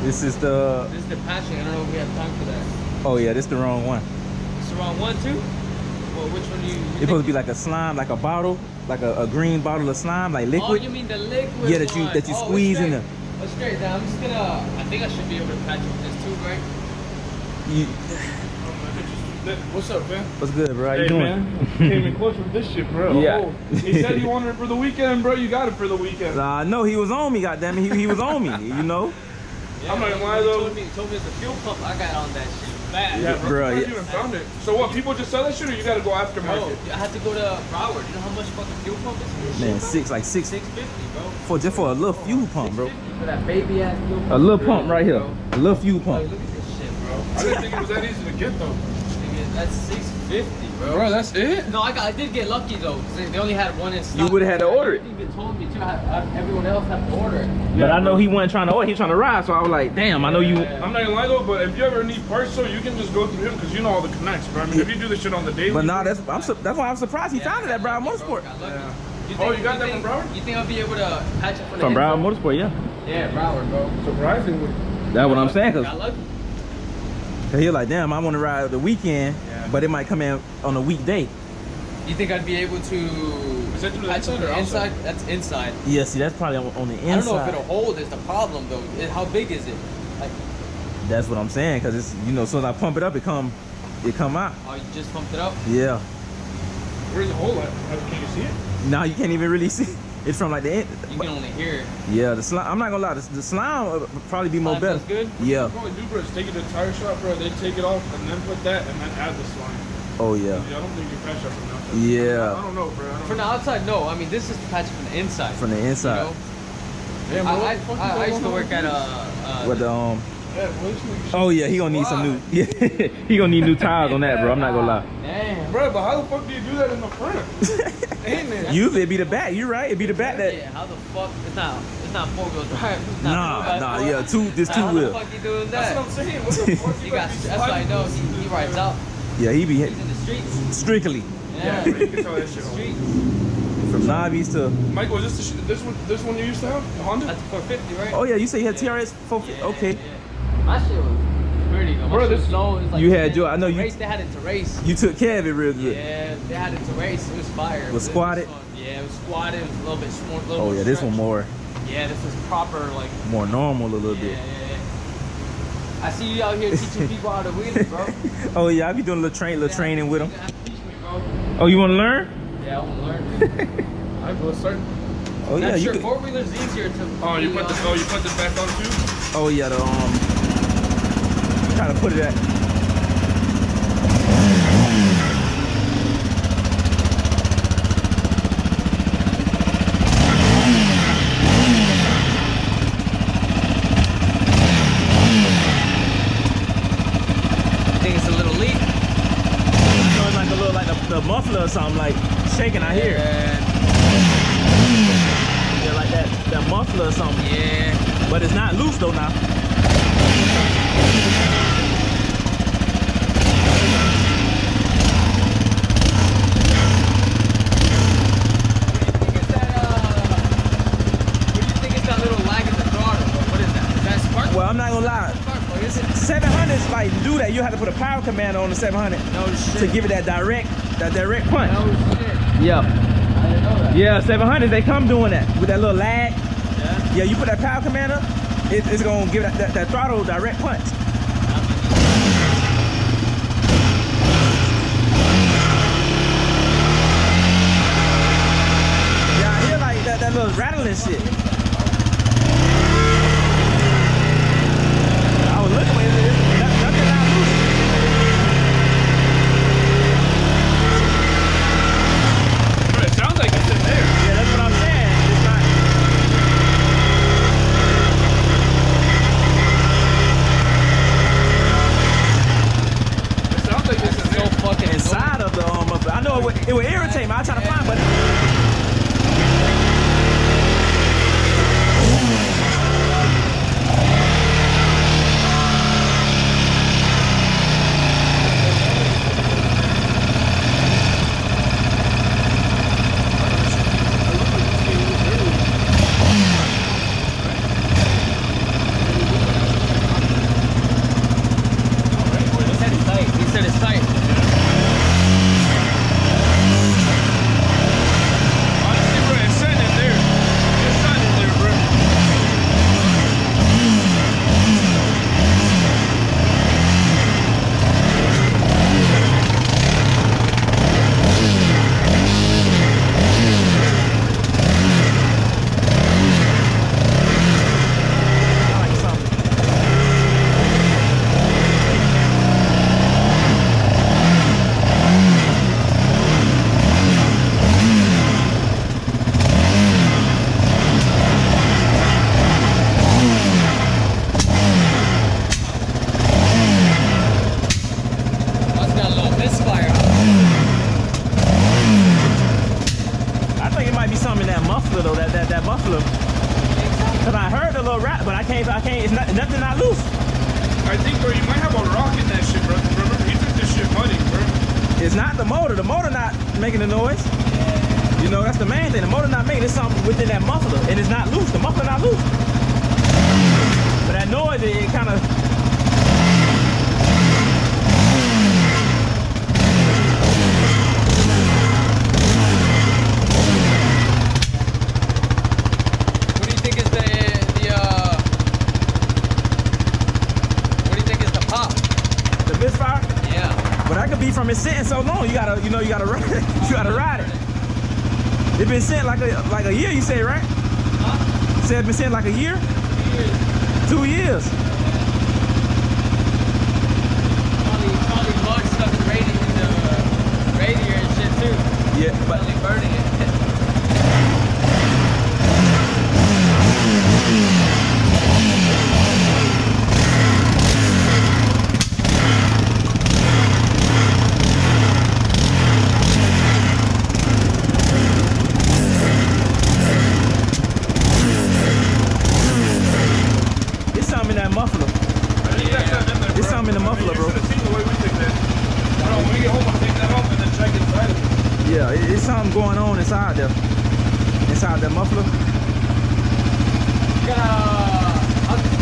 This is the... This is the patching. I don't know if we have time for that. Oh yeah, this is the wrong one. It's the wrong one too? Well, which one do you It's supposed to be like a slime, like a bottle, like a green bottle of slime, like liquid. Oh, you mean the liquid Yeah, one. that you squeeze in the... Oh, straight down. I'm just gonna... I think I should be able to patch it with this too, right? What's up, man? What's good, bro? How you doing? Man. Came in close with this shit, bro. Yeah. Oh, he said he wanted it for the weekend, bro. You got it for the weekend. No, he was on me, goddammit. He was on me, you know? Yeah, I'm not gonna lie, though. He told me it's a fuel pump. I got on that shit bad. Yeah, bro. Yeah. You even found it. So what, people just sell that shit, or you gotta go aftermarket? Bro, I had to go to Broward. You know how much fucking fuel pump is? Man, like six... $650, bro. Just for a little fuel pump, bro. For that baby ass fuel pump. A little pump right here. Bro. A little fuel pump. Look at this shit, bro. I didn't think it was that easy to get, though. That's $650, bro. Bro, that's it? No, I did get lucky though, because they only had one in stock. You would have had to order it. They told me too. Everyone else had to order it. But I know he wasn't trying to order. He was trying to ride, so I was like, damn, I know you... I'm not gonna lie though, but if you ever need parts, so you can just go through him because you know all the connects, bro. I mean, if you do this shit on the daily. But nah, that's why I'm surprised he found it at Broward Motorsport. Yeah. Oh, you got that from Broward? You think I'll be able to patch it From Broward Motorsport, yeah. Yeah, Broward, bro. Surprisingly. That's what I'm saying, Got cause lucky. he like, damn, I want to ride the weekend, but it might come in on a weekday. You think I'd be able to? Is that through the patch inside it or inside? outside? That's inside. Yeah, see, that's probably on the inside. I don't know if it'll hold. Is the problem though? How big is it? Like, That's what I'm saying, cause it's, you know, as soon as I pump it up, it come out. oh, you just pumped it up? Yeah. Where's the hole at? Can you see it? Now you can't even really see. It's from like the end. You can only hear it. Yeah, the slime. I'm not gonna lie. The slime would probably be more Slime better. feels good? Yeah. What you probably do, bro, is take it to the tire shop, bro. They take it off and then put that and then add the slime. Oh yeah. Yeah, I don't think you patch up from outside. Yeah. I don't know, bro. I don't From the know. outside, no. I mean, this is to patch it from the inside. From the inside. You know? Damn, bro, what the fuck I is used to going work on at With the Yeah, what is this? Oh yeah, he gonna need some new. Yeah, he gonna need new tires on that, bro. I'm not gonna lie. Damn. Bro, but how the fuck do you do that in the front? Ain't it? Usually it'd be the back. You're right. It'd be the back that. Yeah, how the fuck? It's not four-wheel drive. It's Nah, not nah. 4x4. Yeah, this How two the wheel. fuck you doing That's that? what I'm saying. What the fuck He got. That's what I know. He rides out. Yeah, he be He's in the streets. strictly Yeah, Yeah. bro, you can tell that shit. Streets. from Navies to. Michael, is this one you used to have? The Honda? That's 450, right? Oh yeah, you say you had TRS 450. Okay. Yeah. My shit was pretty good. My Bro, shit was this- slow. It was like You had your- I know you- race. They had it to race. You took care of it real good. Yeah, they had it to race. It was fire. Was This squatted? one- Yeah, it was squatted. It was a little bit more. Oh yeah, this one stretched. more Yeah, this was proper like. normal a little Yeah, bit. yeah, yeah. I see you out here teaching people how to wheel, bro. Oh yeah, I be doing a little training with You him. have to teach me, bro. Oh, you want to learn? Yeah, I want to learn. Alright, let's start. Oh yeah, Not you sure. could. Four-wheeler's easier to. Oh, you put this back on too? Oh yeah, the kind of put it at. I think it's a little leak. So it's like a little like the muffler or something like shaking. I hear. Yeah, like that muffler or something. Yeah. But it's not loose though now. What do you think is that little lag in the throttle? What is that? Is that spark? Well, I'm not gonna lie. Spark plug, is it? 700s like do that. You have to put a power command on the 700 No shit. to give it that direct punch. No shit. Yeah. I didn't know that. Yeah, 700s they come doing that with that little lag. Yeah. Yeah, you put that power command up, it's gonna give that throttle direct punch. Yeah, I hear like that little rattling shit. I was looking at it, nothing not loose. Bro, it sounds like it's in there. Yeah, that's what I'm saying. It's not. It sounds like it's in So there. fucking Inside of the muffler. I know it would irritate me. I was trying to find, but the motor. The motor not making the noise. You know, that's the main thing. The motor not making. It's something within that muffler, and it's not loose. The muffler not loose. But that noise, it kind of. What do you think is the Misfire? Yeah. But that could be from it sitting so long. You gotta, you gotta ride it. You gotta ride it. It's been sitting like a year, you said, right? Huh? You said it's been sitting like a year? 2 years. Probably mud stuff in the radiator and shit too. Yeah, but Probably burning it. muffler. There's something in the muffler, bro. Yeah, it's something going on inside there. Inside that muffler. You got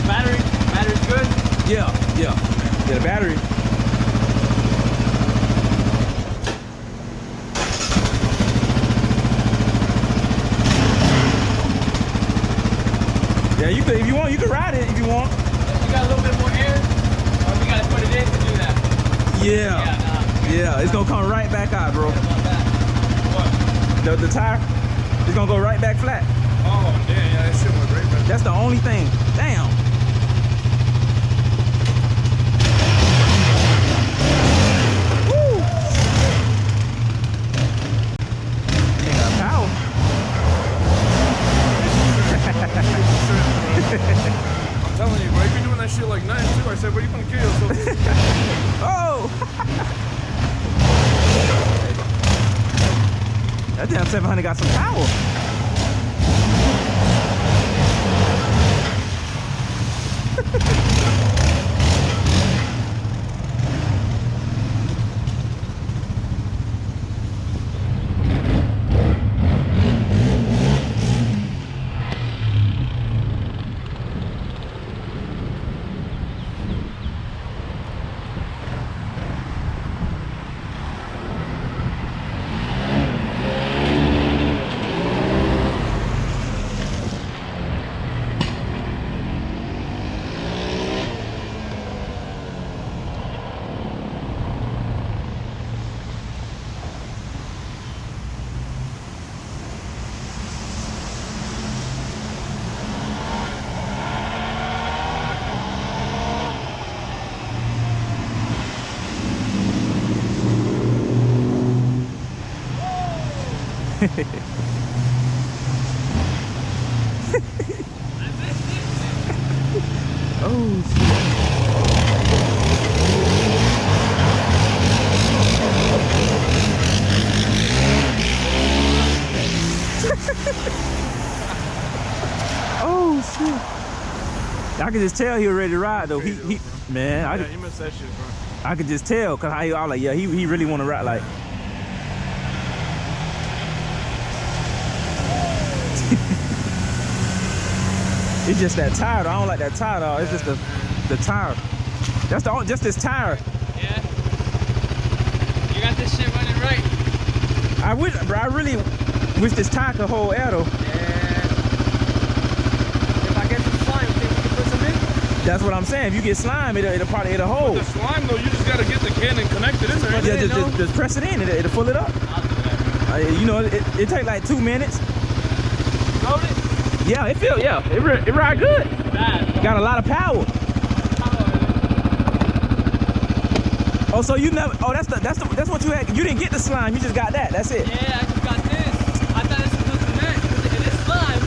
battery? Battery's good? Yeah, the battery. Yeah, you could, if you want, you can ride it if you want. You got a little bit more air, or we gotta put it in to do that? Yeah, it's gonna come right back out, bro. What? The tire, it's gonna go right back flat. Oh, damn, yeah, that shit went right back. That's the only thing. Damn. Woo! Ain't got power. I'm telling you, bro, you be doing that shit like nothing too. I said, bro, you gonna kill yourself. Oh! That damn 700 got some power. Oh, shit. Oh, shit. I could just tell he was ready to ride, though. He man, Yeah, he missed that shit, bro. I could just tell, because I was like, yeah, he really want to ride, like. It's just that tire, though. I don't like that tire, though. It's just the tire. That's the only, just this tire. Yeah. You got this shit running right. I really wish this tire could hold air, though. Yeah. If I get some slime, you think we can put some in? That's what I'm saying. If you get slime, it'll hold. The slime, though, you just gotta get the can and connect it in there. Yeah, just press it in. It'll pull it up. I'll do that. You know, it take like 2 minutes. Load it? Yeah, it ride good. Bad. Got a lot of power. Oh, so you never? Oh, that's what you had. You didn't get the slime. You just got that. That's it. Yeah, I just got this. I thought this was the cement. It is slime.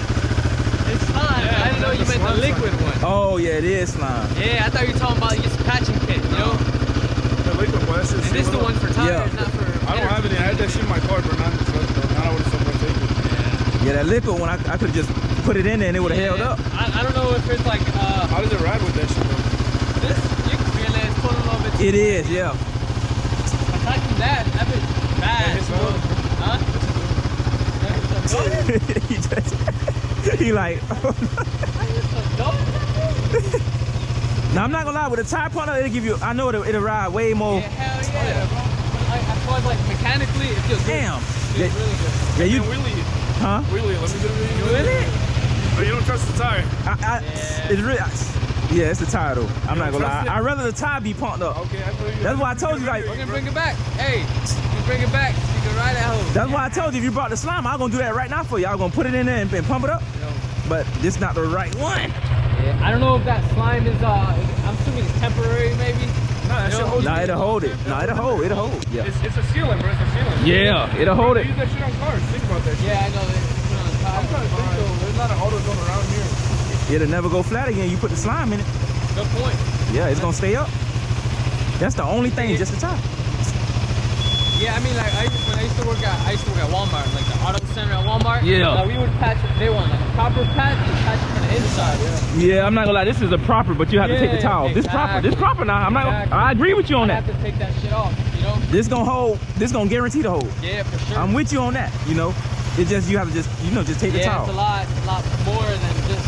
It's slime. Yeah, I didn't know you meant the liquid one. Oh yeah, it is slime. Yeah, I thought you were talking about just patching kit, you know? The liquid one, that shit. And this is the one for tires, Yeah. not for. I don't have any. I had that shit in my car, but not in the truck, though. Now I would have take it. Yeah, that liquid one, I could just put it in there and it would have held up. I don't know if it's like How does it ride with that shit, though? this. You can feel it. It's pulling a little bit. It is, yeah. Aside from that bitch he like. Now I'm not gonna lie, with a tire punter, it'll give you. I know it'll ride way more. Yeah, hell yeah, bro. I thought like mechanically, it feels good. Damn. It feels really good. Yeah, you. Wheelie. Huh? Wheelie. Let me get a You wheelie. with it? But you don't trust the tire. Yeah. It's really. Yeah, it's the tire though. I'm not gonna lie. I'd rather the tire be pumped up. Okay, I told you. That's why I told you like. We're gonna bring it back. Hey, you bring it back. You can ride that hoe. That's why I told you if you brought the slime, I'm gonna do that right now for you. I'm gonna put it in there and pump it up. But this not the right one. Yeah, I don't know if that slime is. I'm assuming it's temporary, maybe. Nah, that shit holds Nah, it. it'll hold it. Nah, it'll hold. It'll hold. Yeah. It's a sealant, bro. It's a sealant. Yeah, it'll hold They it. use that shit on cars. Think about that shit. Yeah, I know. They put it on the top. I'm trying to think though. There's not an AutoZone around here. It'll never go flat again. You put the slime in it. Good point. Yeah, it's gonna stay up. That's the only thing, just the tire. Yeah, I mean, like when I used to work at Walmart, like the auto center at Walmart. Yeah. We would patch. They want like a proper patch. You patch it from the inside. Yeah, I'm not gonna lie. This is a proper, but you have to take the tire off. This proper. This proper now. I'm not. Exactly. I agree with you on I that. have to take that shit off. You know. This gonna hold. This gonna guarantee the hold. Yeah, for sure. I'm with you on that. You know, it's just you have to just just take the Yeah, tire it's a off. lot more than just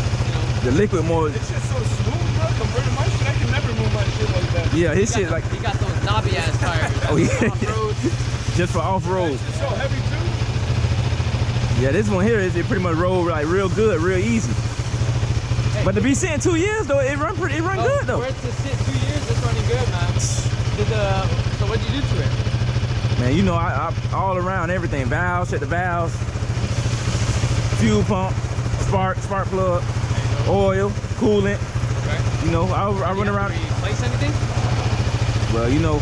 The liquid more. This shit's so smooth, bro. Compared to my shit, I can never move my shit like that. Yeah, his shit like He got those knobby ass tires. Oh, yeah. Off-road. just for off road. It's so heavy too. Yeah, this one here is it pretty much roll like real good, real easy. Hey. But to be sitting 2 years though, it run good though. For it to sit 2 years, it's running good, man. So what'd you do to it? Man, you know I all around everything. Valves, check the valves, fuel pump, spark plug, oil, coolant. Okay. You know, I run around. Replace anything? Well, you know,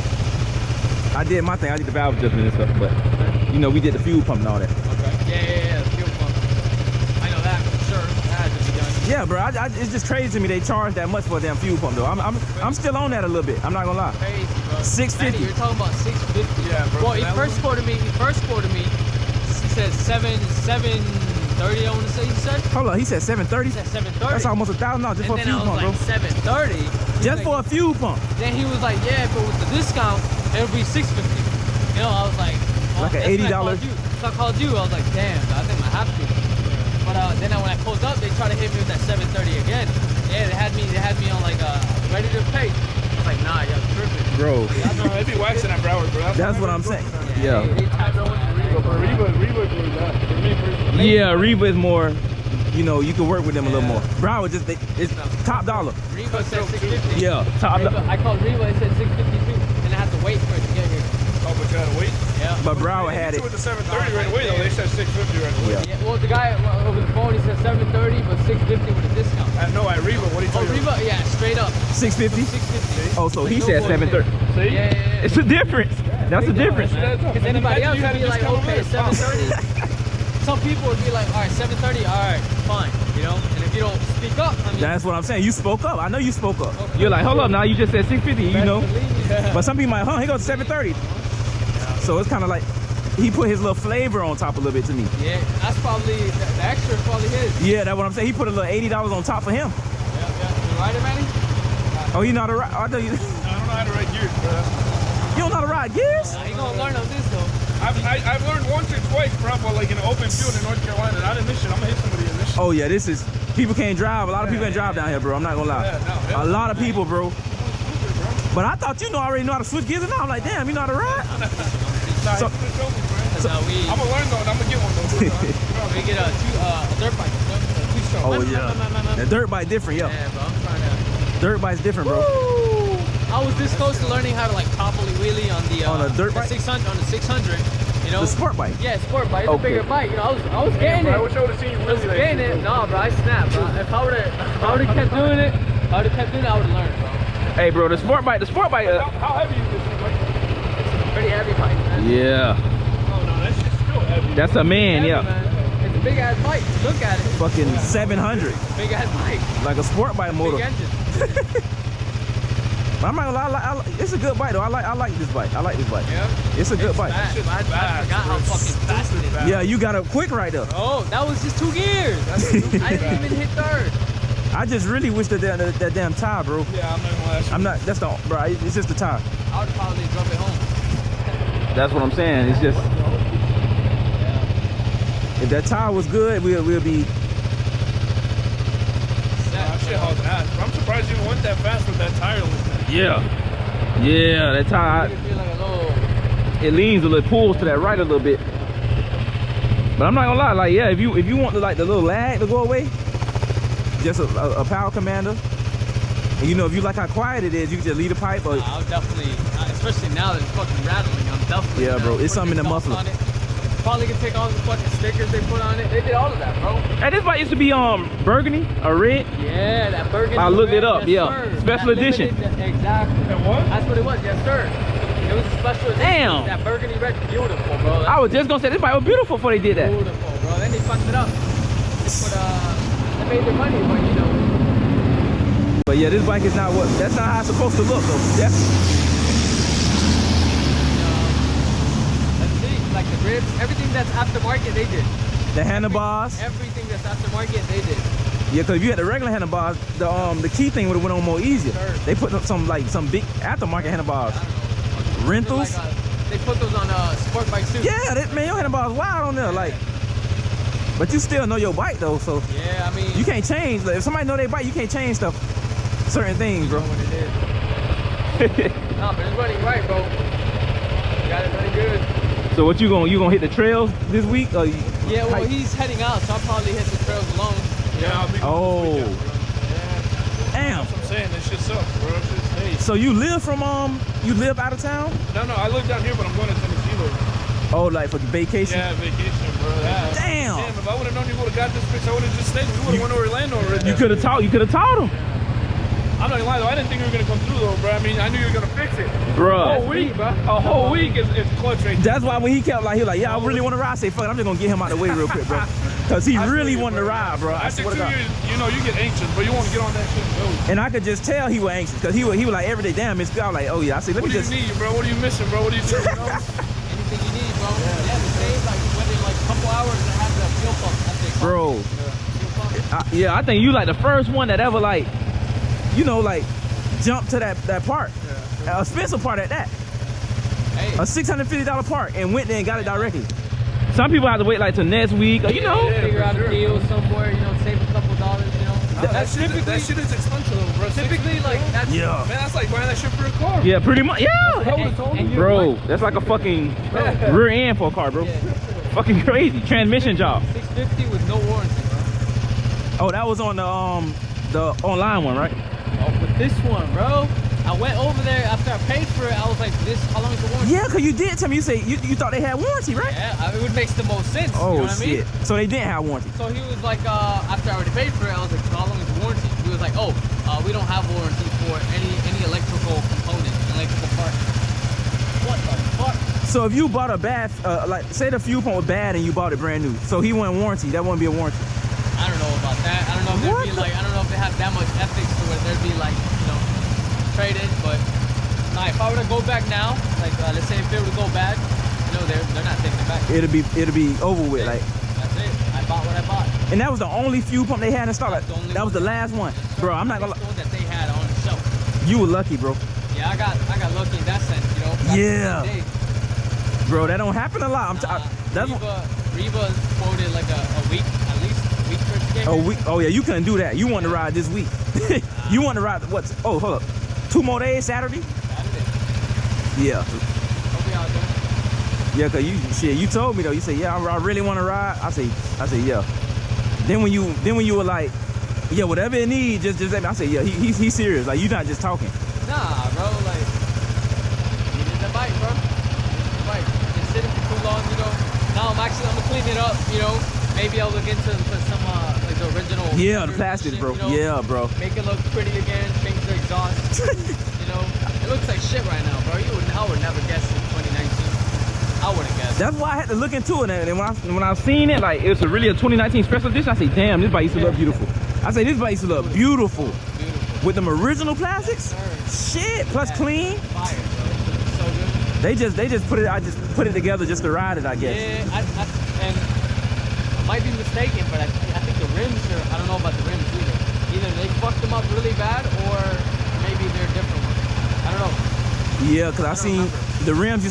I did my thing. I did the valve adjustment and stuff, but you know, we did the fuel pump and all that. Okay. Yeah, the fuel pump. I know that for sure. That had to be done. Yeah, bro. It's just crazy to me they charge that much for a damn fuel pump though. I'm still on that a little bit. I'm not gonna lie. Crazy, bro. $6.50. Manny, you're talking about $6.50. Yeah, bro. Well, he first quoted me. He said $7.30. I want to say he said. Hold on, he said 730. He said $7.30. That's almost $1,000 just for a And then fuel I pump, was bro. like $7.30. Just for a fuel pump. Then he was like, yeah, but with the discount, it'll be $6.50. You know, I was like, well, Like an that's when $80. So I called you. I was like, damn, I think I have to. But then when I pulled up, they tried to hit me with that $7.30 again. Yeah, they had me on like ready to pay. I was like, nah, yeah, perfect. Bro. They be waxing at Broward, bro. That's what I'm saying. Yeah. They tapped on Reba doing that. For me personally. Yeah, Reba is more, you know, you can work with them a little more. Broward just, it's top dollar. Reba said $6.50. Yeah, top dollar. I called Reba, it said $6.52, and I had to wait for it to get here. Oh, but you gotta wait. Yeah. But Broward had it. With the 730 right away though, they said 650 right away. Yeah. Yeah, well, the guy over the phone, he said $7.30, but $6.50 with a discount. I know, at Reba, what do you tell you? Reba, yeah, straight up. 650? $6.50. Oh, so he No said bullshit. 730. See? Yeah. It's a difference. That's a difference. Because anybody else would be like, okay, 7:30. Some people would be like, all right, 7:30, all right, fine, you know. And if you don't speak up, I mean, That's what I'm saying. You spoke up. I know you spoke up. Okay. You're like, hold up now. You just said 650, you know. yeah. But some people might, he goes to 730. So it's kind of like, he put his little flavor on top a little bit to me. Yeah, that's probably, the extra is probably his. Yeah, that's what I'm saying. He put a little $80 on top for him. Yeah. You ride it, Manny? Oh, you know how to ride? I know you. I don't know how to ride gears, bro. You don't know how to ride gears? He gonna learn on this, though. I've learned once or twice, bro, but like in an open field in North Carolina. Not in this shit. I'm gonna hit somebody in this shit. Oh yeah, this is, people can't drive. A lot of people can't drive down here, bro. I'm not gonna lie. Yeah, A lot of people, bro. But I thought you already know how to switch gears, and now I'm like, damn, you know how to ride? Nah, So- he switched over, bro. That's how we I'm gonna learn though, and I'm gonna get one though. get a dirt bike, a two-stroke. Oh yeah. The dirt bike different, yeah. Yeah, bro, I'm trying to. Dirt bike's different, bro. Woo! I was this close to learning how to like properly wheelie on the On a dirt bike? 600, on the 600. You know, The sport bike. Yeah, sport bike. It's Okay. a bigger bike. You know, I was getting Bro, I it. wish I would've seen you I was really getting it. No, bro, I snapped, bro. If I would've kept doing it, I would've learned, bro. Hey, bro, the sport bike. How heavy is this thing? Like, Pretty heavy bike, man. Yeah. oh no, that shit's still heavy. That's a man, Heavy, yeah. man. It's a big ass bike. Look at it. Fucking 700. Big ass bike. Like a sport bike motor. Big engine. But I'm not gonna lie, it's a good bike though. I like this bike. I like this bike. Yeah. It's a good bike. Fast. shit's I fast, forgot how bro. fucking fast it is. Yeah, you got a quick right there. Oh, that was just 2 gears. I didn't even hit third. I just really wish that damn tire, bro. Yeah, I'm not gonna lie. I'm not. That's the, bro. It's just the tire. I would probably drove it home. That's what I'm saying. It's just. If that tire was good, we'll be. That shit hauls ass. I'm surprised you even went that fast with that tire. Yeah. Yeah, that tire. It feel like a little. It leans a little, pulls to that right a little bit. But I'm not gonna lie, like, yeah, if you want the little lag to go away, just a power commander. And you know, if you like how quiet it is, you can just leave the pipe. Or I'll definitely, especially now that it's fucking rattling, I'm definitely. Yeah, bro, it's something in the muffler. Probably can take all the fucking stickers they put on it. They did all of that, bro. Hey, this bike used to be burgundy or red. Yeah, that burgundy. I looked it up. Yes, Yeah, sir. special That edition. Exactly. And what? That's what it was. Yes, sir. It was a special edition. Damn. That burgundy red, beautiful, bro. I was just gonna say this bike was beautiful before they did that. Beautiful, bro. Then they fucked it up. But they made their money, but you know. But yeah, this bike is not what. That's not how it's supposed to look, though. That's Let's see, like the ribs, everything that's aftermarket, they did. the handlebars. Everything that's aftermarket, they did. Yeah, cause if you had the regular handlebars, the key thing would have went on more easier. Sure. They put up some big aftermarket handlebars. I don't know. Rentals. Like, they put those on sport bikes too. Yeah, man, your handlebars wild on there, like. But you still know your bike though, so Yeah, I mean. you can't change. Like, if somebody know their bike, you can't change stuff, certain things, bro. know what it is. Nah, but it's running right, bro. Got it running good. So what you gonna hit the trails this week? Or Yeah, well, he's heading out, so I'll probably hit the trails alone. Yeah, I'll be Oh. this weekend, bro. Yeah. Damn. That's what I'm saying. This shit sucks, bro. It's just, hey. So you live out of town? No, I live down here, but I'm going to Tennessee, though. Oh, like for vacation? Yeah, vacation, bro. Yeah. Damn. Damn, if I would have known you would have got this fix, I would have just stayed. We would have went to Orlando already. You could have taught him. I'm not gonna lie though, I didn't think you were gonna come through though, bro. I mean, I knew you were gonna fix it. Bruh. A whole week is clutch right there. That's why when he kept he was like, yeah, I really want to ride. I say, fuck it, I'm just gonna get him out of the way real quick, bro. Cause he really wanted to ride, bro. I After swear 2 to God. years, you know, you get anxious, but you want to get on that shit and go. And I could just tell he was anxious, cause he was like every day, damn, it's good. I was like, oh yeah. I said, let What me do just. you need, bro? What are you missing, bro? What do you need, you know? Anything you need, bro. Yeah, the same, like within like a couple hours, I have the fuel pump. I think. Bro. Fuel pump. Yeah, I think you like the first one that ever jump to that part, a expensive part at that, Hey. a $650 part, and went there and got it directly. Some people have to wait like till next week, or, Figure out a deal somewhere, save a couple dollars, That shit is expensive though, bro. Typically, like, that's... Yeah. Man, that's like buying that shit for a car. Yeah, pretty much. Yeah. I would've told you. Bro, that's like a fucking rear end for a car, bro. Fucking crazy. Transmission job. $650 with no warranty, bro. Oh, that was on the online one, right? Oh, with this one, bro. I went over there after I paid for it. I was like, how long is the warranty? Yeah, cause you did tell me, you say you thought they had warranty, right? Yeah, it would make the most sense. Oh, you know what shit. I mean? So they didn't have warranty. So he was like, after I already paid for it, I was like, so how long is the warranty? He was like, oh, we don't have warranty for any electrical component, electrical part. What the fuck? So if you bought a bad, like say the fuel pump was bad and you bought it brand new, so he went warranty, that wouldn't be a warranty. I don't know about that. I don't know if What there'd be like, I don't know if they have that much ethics to where there'd be like, traded, but nah, if I were to go back now, like let's say if they were to go bad, they're not taking it back. It'll be over with, like. That's it. I bought what I bought. And that was the only fuel pump they had installed. Like, that was the last one, bro. I'm not gonna. That's the one that they had on the shelf. You were lucky, bro. Yeah, I got lucky in that sense, Back Yeah. in the day. Bro, that don't happen a lot. That's Reba quoted like a week, at least a week for it to get a here. week. Oh yeah, you couldn't do that. You wanted to ride this week. You want to ride what? Oh, hold up. 2 more days, Saturday. Saturday. Yeah. I'll be out there. Yeah, cause you told me though. You said, yeah, I really want to ride. I say, yeah. Then when you were like, yeah, whatever it needs, just let me. I say, yeah, he's serious. Like, you not just talking. Nah, bro, like, needed the bike, bro. Needed the bike. Been sitting for too long, Now I'm gonna clean it up, Maybe I'll look into some, like the original. Yeah, the plastics, bro. Yeah, bro. Make it look pretty again, change the exhaust. It looks like shit right now, bro. I would never guess in 2019. I wouldn't guess. That's why I had to look into it. And when I seen it, like, it was really a 2019 special edition, I say, damn, this bike used to look beautiful. I say, this bike used to look beautiful. With them original plastics? Shit, plus clean. Fire, bro. So good. They just put it, I just put it together just to ride it, I guess. Yeah, and I might be mistaken, but I think the rims are, I don't know about the rims either. Either they fucked them up really bad, or maybe they're different ones. I don't know. Yeah, cause I seen the rims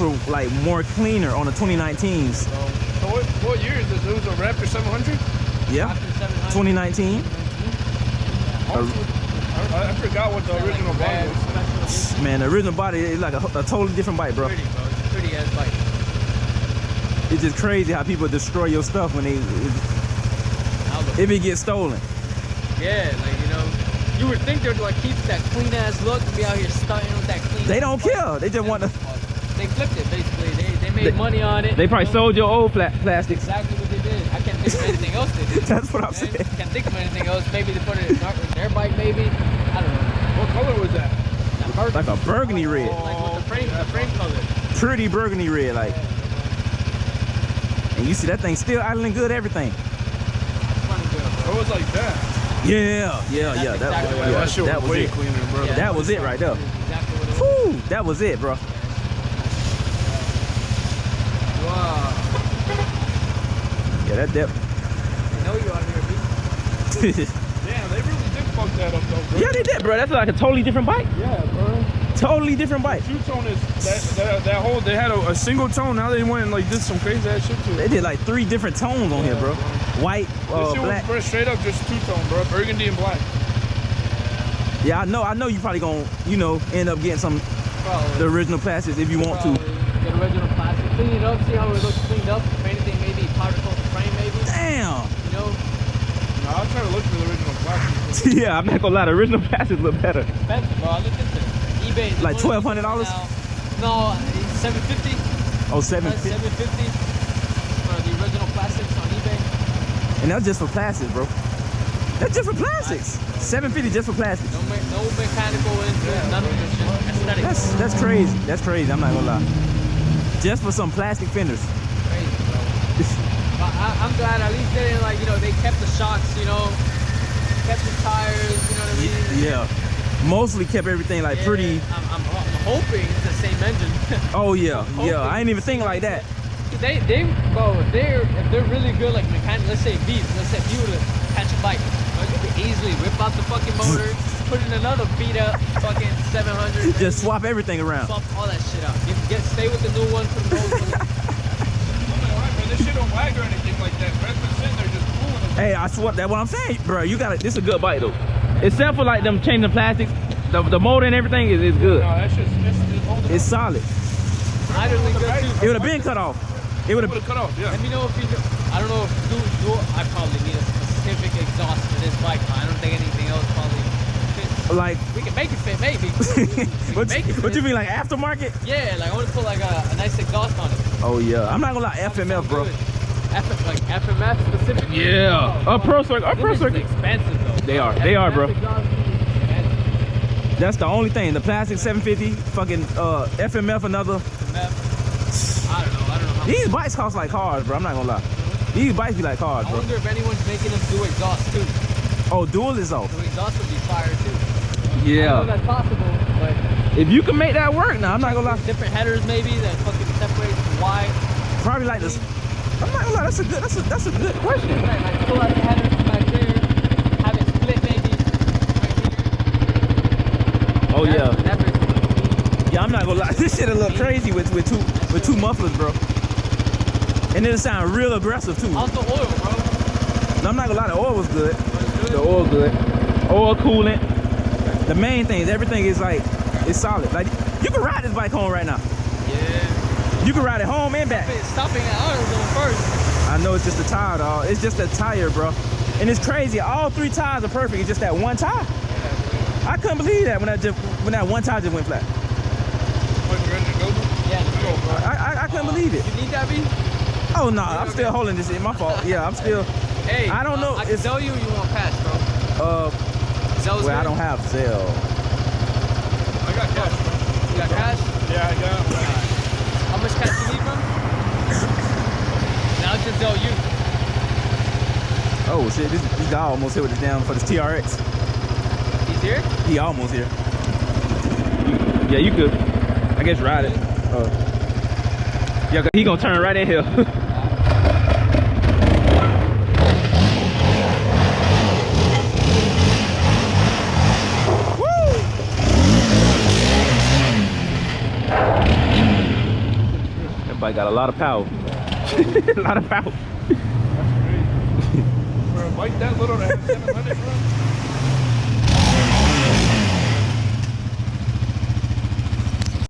were like more cleaner on the 2019s. So What year is this? It was a Raptor 700? Yeah, Raptor 700. 2019. I forgot what the original body was. Man, the original body is like a totally different bike, bro. Pretty, bro. It's a pretty ass bike. It's just crazy how people destroy your stuff when if it gets stolen. Yeah, like, you know, you would think they'd like keep that clean ass look and be out here stunting with that clean. They don't care. They just want to. They flipped it basically. They made money on it. They probably sold your old plastics. Exactly what they did. I can't think of anything else they did. That's what I'm saying. Can't think of anything else. Maybe they put it in their bike. Maybe I don't know. What color was that? Like a burgundy red. Like with the frame color. Pretty burgundy red, like. And you see that thing still idling good, everything. That's funny good, bro. It was like that. Yeah. exactly what it That shit that was was way it. cleaner, bro. Yeah. That was it right there. Exactly what it was. Whew, that was it, bro. Wow. Yeah, that. I know you out here, B. Damn, they really did fuck that up, though, bro. Yeah, they did, bro. That's like a totally different bike. Yeah, bro. Totally different bike. Two-tone is that whole. They had a single tone. Now they went and like did some crazy ass shit to it. They did like 3 different tones on here, bro. White, This shit black. was bro, straight up just two-tone, bro. Burgundy and black. Yeah, I know you probably gonna, end up getting some the original plastics if you want to. Get original plastic. Clean it up. See how it looks cleaned up. If anything, maybe powder coat the frame, maybe. Damn. You know. Nah, I'll try to look for the original plastic. Yeah, I'm not gonna lie, the original plastics look better. Expensive, bro. I looked into it. eBay. Like $1,200? No, $750. Oh, $750. $750 for the original plastics on eBay. And that's just for plastics, bro. That's just for plastics. $750 just for plastics. No mechanical into it. None of it. It's just aesthetic. That's crazy. That's crazy. I'm not gonna lie. Just for some plastic fenders. Crazy, bro. But I'm glad at least they didn't they kept the shocks, kept the tires, you know what I mean? Yeah. Mostly kept everything like pretty. I'm hoping it's the same engine. Oh yeah, yeah. I ain't even think like that. Bro, if they're really good, like mechanic. Let's say if you were to catch a bike, bro, you could easily rip out the fucking motor, put in another beat up fucking 700. Just swap everything around. Swap all that shit out. Stay with the new one, put the old one. This shit don't lag or anything like that. Brad's been sitting there just fooling us. Hey, I swear that's what I'm saying, bro. You got it. This is a good bike though. Except for like them changing the plastics, the motor and everything is good. No, that's just It's solid. Idling good too. It would have been cut off. It would have. cut off, yeah. Let me know if you. I don't know if I probably need a specific exhaust for this bike. I don't think anything else probably fits. Like. We can make it fit, maybe. What you mean, like aftermarket? Yeah, like I want to put like a nice exhaust on it. Oh yeah, I'm not gonna lie, FMF, bro. Like FMF specifically. Yeah, a Pro Circuit. This is expensive though. They are, bro. Exhaust is expensive. That's the only thing. The plastic 750, fucking FMF another. I don't know. How These bikes cost like cars, bro. I'm not gonna lie. These bikes be like cars, I bro. wonder if anyone's making them do exhaust too. Oh, dual is off. So exhaust would be fire too. Yeah. I don't know if that's possible, but if you can make that work, now I'm not gonna lie. different headers maybe that fucking separates wide. Probably like this. I'm not gonna lie. That's a good question. Right, like pull out the header back there, have it split maybe right here. Oh yeah. That Yeah, I'm not gonna lie. This shit a little crazy with two mufflers, bro. And it'll sound real aggressive too. How's the oil, bro? No, I'm not gonna lie. The oil was good. The oil good. Oil coolant. The main thing is everything is like it's solid. Like you can ride this bike home right now. Yeah. You can ride it home and back. Stopping at AutoZone first. I know it's just the tire, dog. It's just a tire, bro. And it's crazy. All 3 tires are perfect. It's just that one tire. I couldn't believe that when that one tire just went flat. Yeah. I couldn't believe it. You need that, B? Oh no, I'm still holding this. It's my fault. Yeah, I'm still. Hey, I don't know. I can tell you want cash, bro. Well, I don't have Zelle. I got cash, bro. You got cash? Yeah, I got it. How much cash you need, bro? Now I'll just tell you. Oh shit, this guy almost hit with it down for this TRX. He's here? He almost here. Yeah, you could. I guess ride it. Yeah, he gonna turn right in here. That bike got a lot of power. A lot of power. That's crazy. For a bike that little that has 700, bro.